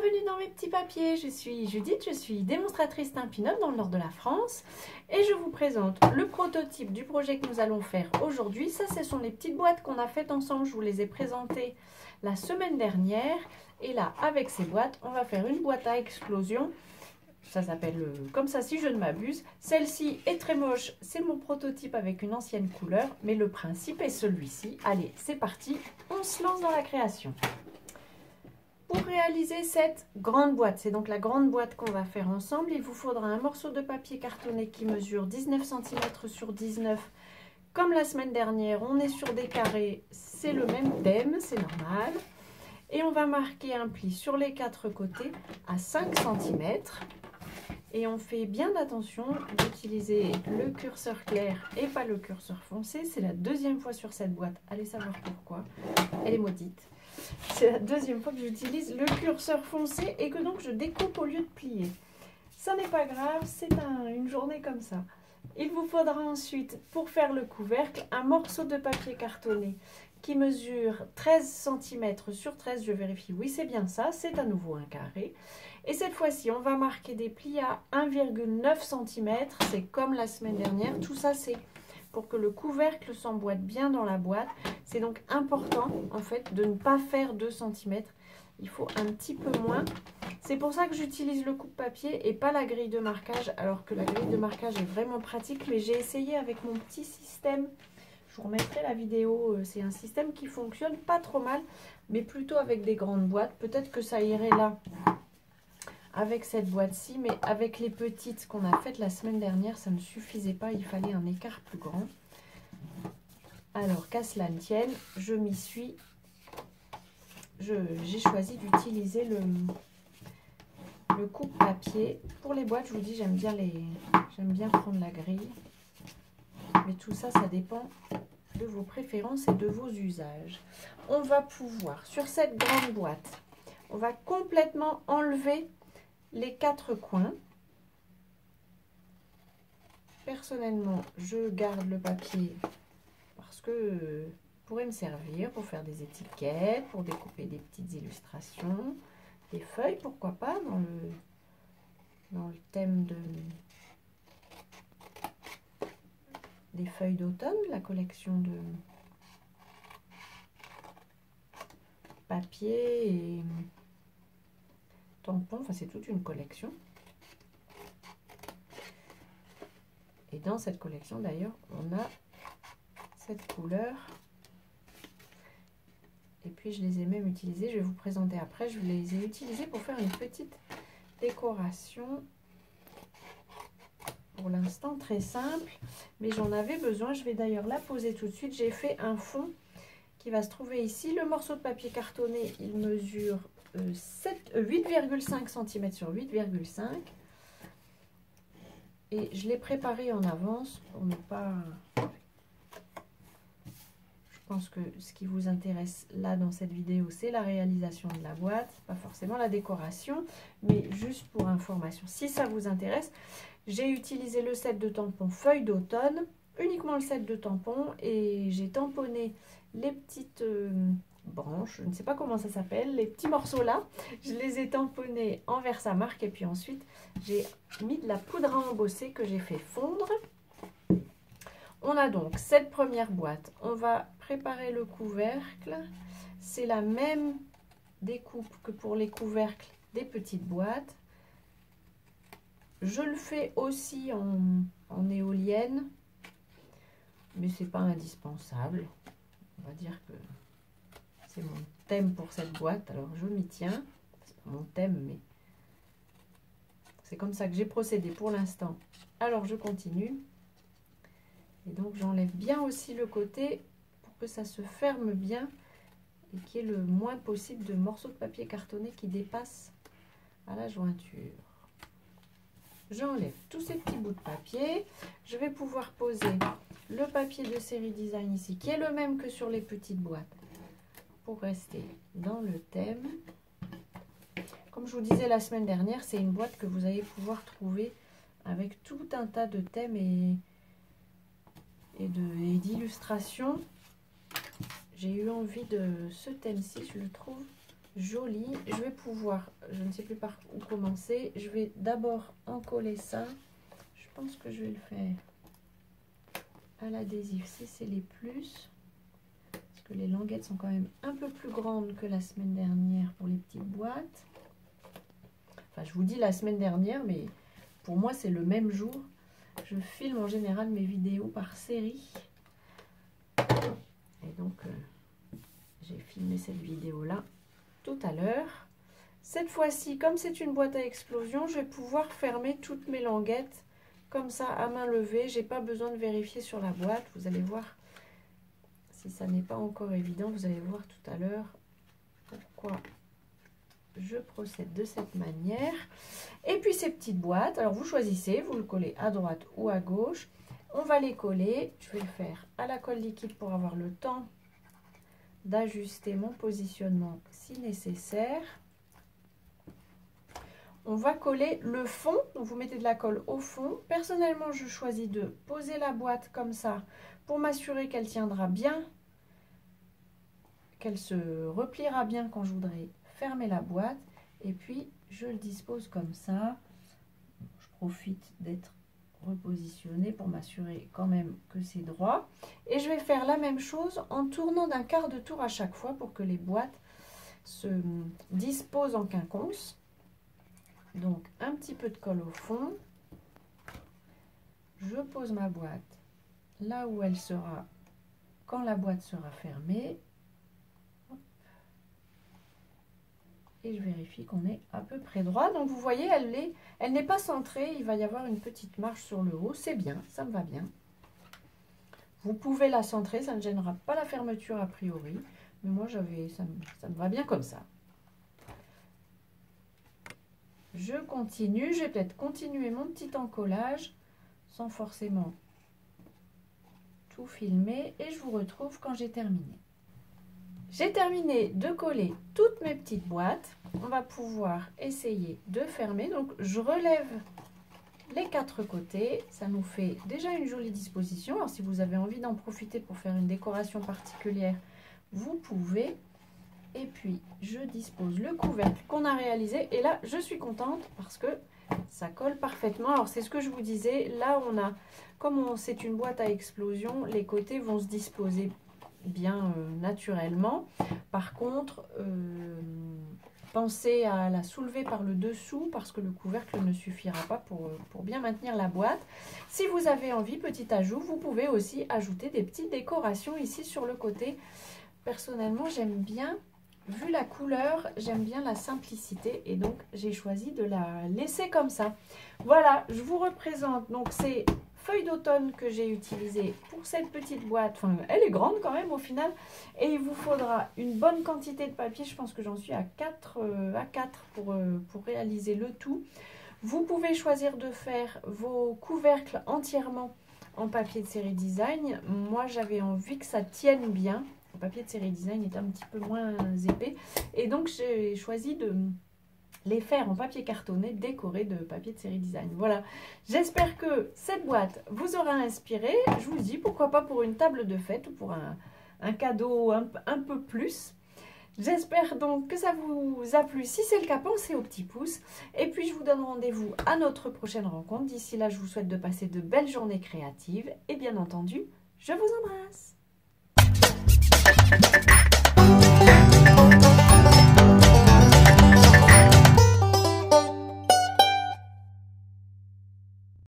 Bienvenue dans mes petits papiers, je suis Judith, je suis démonstratrice Stampin' Up dans le nord de la France et je vous présente le prototype du projet que nous allons faire aujourd'hui. Ça, ce sont les petites boîtes qu'on a faites ensemble, je vous les ai présentées la semaine dernière et là, avec ces boîtes, on va faire une boîte à explosion. Ça s'appelle comme ça si je ne m'abuse. Celle-ci est très moche, c'est mon prototype avec une ancienne couleur, mais le principe est celui-ci. Allez, c'est parti, on se lance dans la création. Pour réaliser cette grande boîte, c'est donc la grande boîte qu'on va faire ensemble, il vous faudra un morceau de papier cartonné qui mesure 19 cm sur 19. Comme la semaine dernière, on est sur des carrés, c'est le même thème, c'est normal. Et on va marquer un pli sur les quatre côtés à 5 cm. Et on fait bien attention d'utiliser le curseur clair et pas le curseur foncé. C'est la deuxième fois sur cette boîte, allez savoir pourquoi, elle est maudite. C'est la deuxième fois que j'utilise le curseur foncé et que donc je découpe au lieu de plier. Ça n'est pas grave, c'est une journée comme ça. Il vous faudra ensuite, pour faire le couvercle, un morceau de papier cartonné qui mesure 13 cm sur 13. Je vérifie, oui c'est bien ça, c'est à nouveau un carré. Et cette fois-ci, on va marquer des plis à 1,9 cm. C'est comme la semaine dernière, tout ça c'est pour que le couvercle s'emboîte bien dans la boîte. C'est donc important en fait de ne pas faire 2 cm. Il faut un petit peu moins. C'est pour ça que j'utilise le coupe-papier et pas la grille de marquage, alors que la grille de marquage est vraiment pratique. Mais j'ai essayé avec mon petit système. Je vous remettrai la vidéo. C'est un système qui fonctionne pas trop mal, mais plutôt avec des grandes boîtes. Peut-être que ça irait là avec cette boîte-ci, mais avec les petites qu'on a faites la semaine dernière, ça ne suffisait pas, il fallait un écart plus grand. Alors, qu'à cela ne tienne, je m'y suis, j'ai choisi d'utiliser le coupe-papier. Pour les boîtes, je vous dis, j'aime bien prendre la grille, mais tout ça, ça dépend de vos préférences et de vos usages. On va pouvoir, sur cette grande boîte, on va complètement enlever les quatre coins. Personnellement, je garde le papier parce que pourrait me servir pour faire des étiquettes, pour découper des petites illustrations, des feuilles, pourquoi pas, dans le thème des feuilles d'automne, la collection de papier et tampons, enfin c'est toute une collection. Et dans cette collection d'ailleurs, on a cette couleur. Et puis je les ai même utilisés, je vais vous présenter après, je les ai utilisés pour faire une petite décoration. Pour l'instant très simple, mais j'en avais besoin. Je vais d'ailleurs la poser tout de suite. J'ai fait un fond qui va se trouver ici. Le morceau de papier cartonné, il mesure 8,5 cm sur 8,5. Et je l'ai préparé en avance pour ne pas... Je pense que ce qui vous intéresse là dans cette vidéo, c'est la réalisation de la boîte, pas forcément la décoration, mais juste pour information. Si ça vous intéresse, j'ai utilisé le set de tampons feuilles d'automne, uniquement le set de tampons, et j'ai tamponné les petites branches, je ne sais pas comment ça s'appelle, les petits morceaux là, je les ai tamponnés en Versamark, et puis ensuite j'ai mis de la poudre à embosser que j'ai fait fondre. On a donc cette première boîte, on va préparer le couvercle, c'est la même découpe que pour les couvercles des petites boîtes. Je le fais aussi en éolienne, mais c'est pas indispensable. On va dire que c'est mon thème pour cette boîte, alors je m'y tiens. C'est pas mon thème, mais c'est comme ça que j'ai procédé pour l'instant. Alors je continue. Et donc j'enlève bien aussi le côté pour que ça se ferme bien et qu'il y ait le moins possible de morceaux de papier cartonné qui dépassent à la jointure. J'enlève tous ces petits bouts de papier. Je vais pouvoir poser le papier de série design ici, qui est le même que sur les petites boîtes, pour rester dans le thème. Comme je vous disais la semaine dernière, c'est une boîte que vous allez pouvoir trouver avec tout un tas de thèmes et d'illustrations. J'ai eu envie de ce thème-ci, je le trouve joli. Je vais pouvoir, je ne sais plus par où commencer. Je vais d'abord encoller ça. Je pense que je vais le faire à l'adhésif si c'est les plus. Parce que les languettes sont quand même un peu plus grandes que la semaine dernière pour les petites boîtes. Enfin, je vous dis la semaine dernière, mais pour moi, c'est le même jour. Je filme en général mes vidéos par série. Et donc, j'ai filmé cette vidéo-là tout à l'heure. Cette fois-ci, comme c'est une boîte à explosion, je vais pouvoir fermer toutes mes languettes comme ça à main levée. J'ai pas besoin de vérifier sur la boîte. Vous allez voir, si ça n'est pas encore évident, vous allez voir tout à l'heure pourquoi je procède de cette manière. Et puis ces petites boîtes, alors vous choisissez, vous le collez à droite ou à gauche. On va les coller. Je vais le faire à la colle liquide pour avoir le temps d'ajuster mon positionnement si nécessaire. On va coller le fond, donc vous mettez de la colle au fond. Personnellement, je choisis de poser la boîte comme ça pour m'assurer qu'elle tiendra bien, qu'elle se repliera bien quand je voudrais fermer la boîte. Et puis, je le dispose comme ça. Je profite d'être repositionné pour m'assurer quand même que c'est droit. Et je vais faire la même chose en tournant d'un quart de tour à chaque fois pour que les boîtes se disposent en quinconce. Donc un petit peu de colle au fond. Je pose ma boîte là où elle sera quand la boîte sera fermée. Hop. Et je vérifie qu'on est à peu près droit. Donc vous voyez, elle n'est pas centrée. Il va y avoir une petite marge sur le haut. C'est bien, ça me va bien. Vous pouvez la centrer, ça ne gênera pas la fermeture a priori. Mais moi, ça me va bien comme ça. Je continue. Je vais peut-être continuer mon petit encollage sans forcément tout filmer. Et je vous retrouve quand j'ai terminé. J'ai terminé de coller toutes mes petites boîtes. On va pouvoir essayer de fermer. Donc, je relève les quatre côtés. Ça nous fait déjà une jolie disposition. Alors, si vous avez envie d'en profiter pour faire une décoration particulière, vous pouvez. Et puis, je dispose le couvercle qu'on a réalisé. Et là, je suis contente parce que ça colle parfaitement. Alors, c'est ce que je vous disais. Là, comme c'est une boîte à explosion, les côtés vont se disposer bien naturellement. Par contre, pensez à la soulever par le dessous parce que le couvercle ne suffira pas pour bien maintenir la boîte. Si vous avez envie, petit ajout, vous pouvez aussi ajouter des petites décorations ici sur le côté. Personnellement, j'aime bien, vu la couleur, j'aime bien la simplicité et donc j'ai choisi de la laisser comme ça. Voilà, je vous représente donc ces feuilles d'automne que j'ai utilisées pour cette petite boîte. Enfin, elle est grande quand même au final. Et il vous faudra une bonne quantité de papier. Je pense que j'en suis à 4 pour réaliser le tout. Vous pouvez choisir de faire vos couvercles entièrement en papier de série design. Moi, j'avais envie que ça tienne bien. Le papier de série design est un petit peu moins épais. Et donc, j'ai choisi de les faire en papier cartonné décoré de papier de série design. Voilà, j'espère que cette boîte vous aura inspiré. Je vous dis, pourquoi pas pour une table de fête ou pour un cadeau un peu plus. J'espère donc que ça vous a plu. Si c'est le cas, pensez au petit pouce. Et puis, je vous donne rendez-vous à notre prochaine rencontre. D'ici là, je vous souhaite de passer de belles journées créatives. Et bien entendu, je vous embrasse.